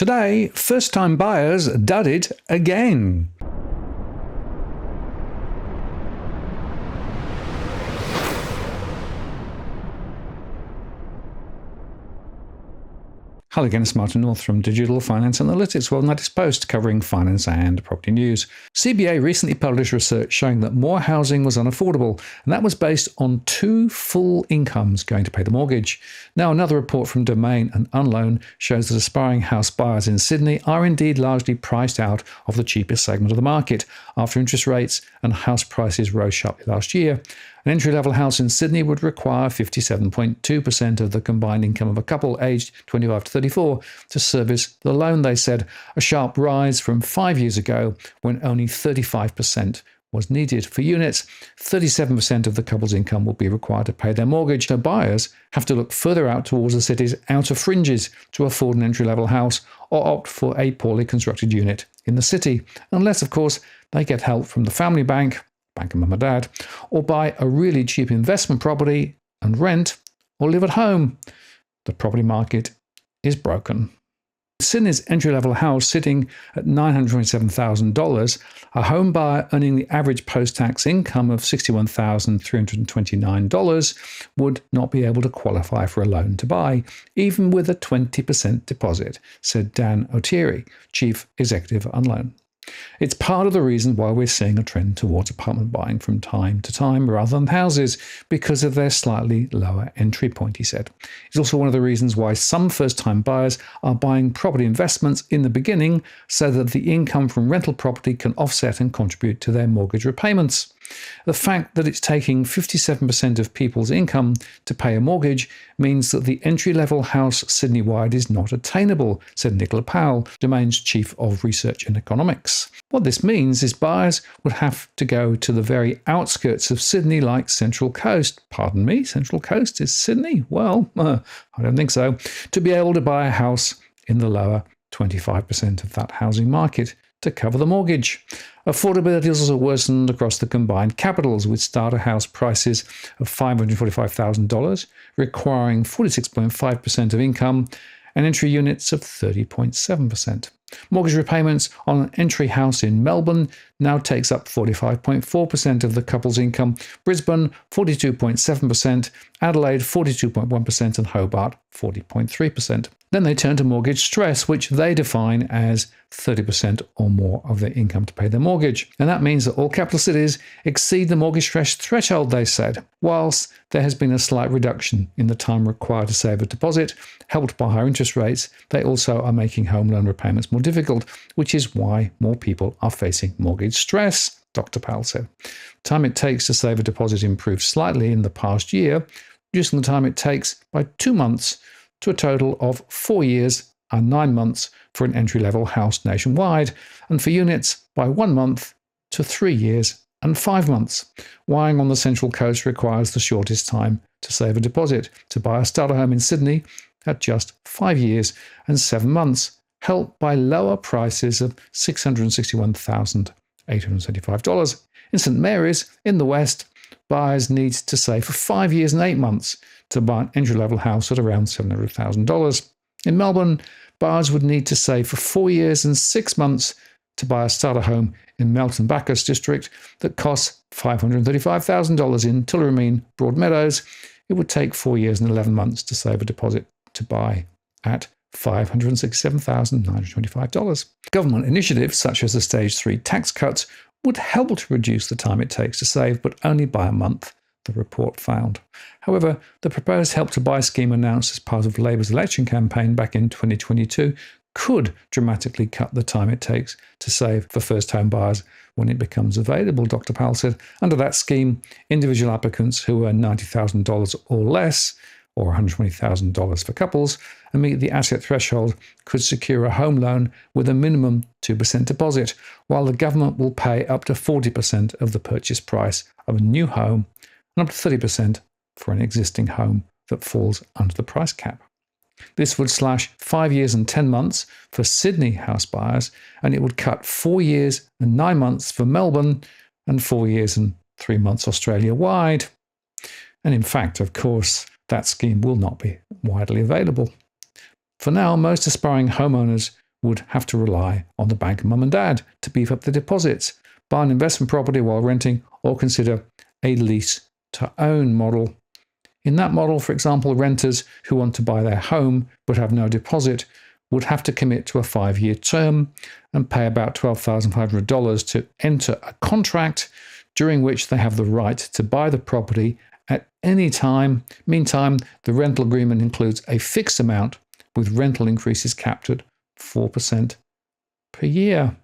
Today, first-time buyers dudded again. Hello again, it's Martin North from Digital Finance Analytics, World Latest Post covering finance and property news. CBA recently published research showing that more housing was unaffordable, and that was based on 2 full incomes going to pay the mortgage. Now, another report from Domain and Unloan shows that aspiring house buyers in Sydney are indeed largely priced out of the cheapest segment of the market after interest rates and house prices rose sharply last year. An entry-level house in Sydney would require 57.2% of the combined income of a couple aged 25 to 34 to service the loan, they said, a sharp rise from 5 years ago when only 35% was needed. For units, 37% of the couple's income will be required to pay their mortgage, so buyers have to look further out towards the city's outer fringes to afford an entry-level house or opt for a poorly constructed unit in the city, unless, of course, they get help from the family bank of mum and dad, or buy a really cheap investment property and rent, or live at home. The property market is broken. Sydney's entry-level house sitting at $927,000, a home buyer earning the average post-tax income of $61,329 would not be able to qualify for a loan to buy, even with a 20% deposit, said Dan O'Teary, Chief Executive at Unloan. It's part of the reason why we're seeing a trend towards apartment buying from time to time rather than houses, because of their slightly lower entry point, he said. It's also one of the reasons why some first-time buyers are buying property investments in the beginning so that the income from rental property can offset and contribute to their mortgage repayments. The fact that it's taking 57% of people's income to pay a mortgage means that the entry-level house Sydney-wide is not attainable, said Nicola Powell, Domain's Chief of Research and Economics. What this means is buyers would have to go to the very outskirts of Sydney, like Central Coast. Pardon me, Central Coast is Sydney? Well, I don't think so. To be able to buy a house in the lower 25% of that housing market to cover the mortgage. Affordability has also worsened across the combined capitals, with starter house prices of $545,000 requiring 46.5% of income and entry units of 30.7%. Mortgage repayments on an entry house in Melbourne now takes up 45.4% of the couple's income, Brisbane 42.7%, Adelaide 42.1%, and Hobart 40.3%. Then they turn to mortgage stress, which they define as 30% or more of their income to pay their mortgage. And that means that all capital cities exceed the mortgage stress threshold, they said. Whilst there has been a slight reduction in the time required to save a deposit, helped by higher interest rates, they also are making home loan repayments more difficult, which is why more people are facing mortgage stress, Dr. Powell said. The time it takes to save a deposit improved slightly in the past year, reducing the time it takes by 2 months to a total of 4 years and 9 months for an entry-level house nationwide, and for units by 1 month to 3 years and 5 months. Buying on the Central Coast requires the shortest time to save a deposit. To buy a starter home in Sydney at just 5 years and 7 months, helped by lower prices of $661,875. In St Mary's, in the West, buyers need to save for 5 years and 8 months to buy an entry-level house at around $700,000. In Melbourne, buyers would need to save for 4 years and 6 months to buy a starter home in Melton Bacchus district that costs $535,000. In Tullamarine, Broadmeadows, it would take 4 years and 11 months to save a deposit to buy at $567,925. Government initiatives such as the Stage 3 tax cuts would help to reduce the time it takes to save, but only by a month, the report found. However, the proposed Help to Buy scheme announced as part of Labour's election campaign back in 2022 could dramatically cut the time it takes to save for first home buyers when it becomes available, Dr. Powell said. Under that scheme, individual applicants who earn $90,000 or less, or $120,000 for couples, and meet the asset threshold could secure a home loan with a minimum 2% deposit, while the government will pay up to 40% of the purchase price of a new home and up to 30% for an existing home that falls under the price cap. This would slash 5 years and 10 months for Sydney house buyers, and it would cut 4 years and 9 months for Melbourne and 4 years and 3 months Australia-wide. And in fact, of course, that scheme will not be widely available. For now, most aspiring homeowners would have to rely on the bank of mum and dad to beef up the deposits, buy an investment property while renting, or consider a lease to own model. In that model, for example, renters who want to buy their home but have no deposit would have to commit to a 5-year term and pay about $12,500 to enter a contract during which they have the right to buy the property at any time. Meantime, the rental agreement includes a fixed amount with rental increases capped at 4% per year.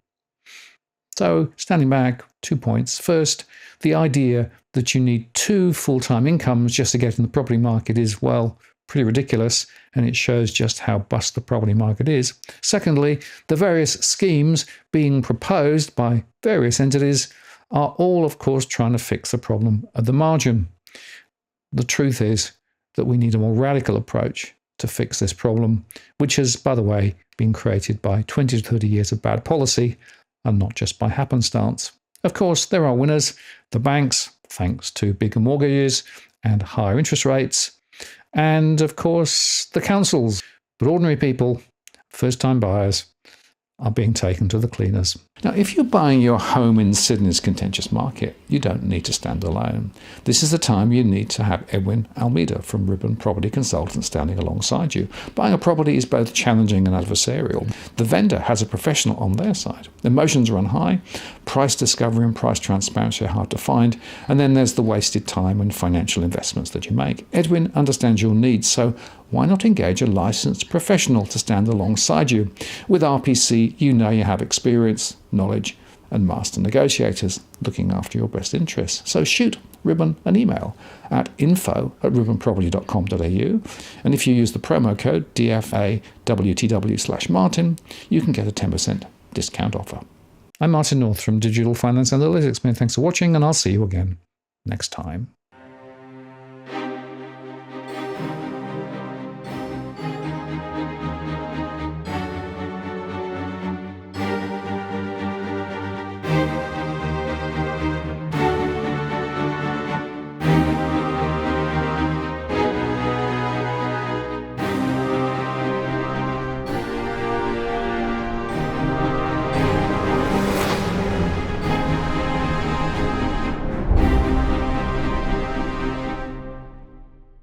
So, standing back, 2 points. First, the idea that you need 2 full-time incomes just to get in the property market is, well, pretty ridiculous, and it shows just how bust the property market is. Secondly, the various schemes being proposed by various entities are all, of course, trying to fix the problem at the margin. The truth is that we need a more radical approach to fix this problem, which has, by the way, been created by 20 to 30 years of bad policy and not just by happenstance. Of course, there are winners, the banks, thanks to bigger mortgages and higher interest rates, and of course, the councils. But ordinary people, first-time buyers, are being taken to the cleaners. Now, if you're buying your home in Sydney's contentious market, you don't need to stand alone. This is the time you need to have Edwin Almeida from Ribbon Property Consultants standing alongside you. Buying a property is both challenging and adversarial. The vendor has a professional on their side. Emotions run high, price discovery and price transparency are hard to find, and then there's the wasted time and financial investments that you make. Edwin understands your needs, so why not engage a licensed professional to stand alongside you? With RPC, you know you have experience, knowledge, and master negotiators looking after your best interests. So shoot Ribbon an email at info@ribbonproperty.com.au, and if you use the promo code DFAWTW/Martin, you can get a 10% discount offer. I'm Martin North from Digital Finance Analytics. Many thanks for watching, and I'll see you again next time.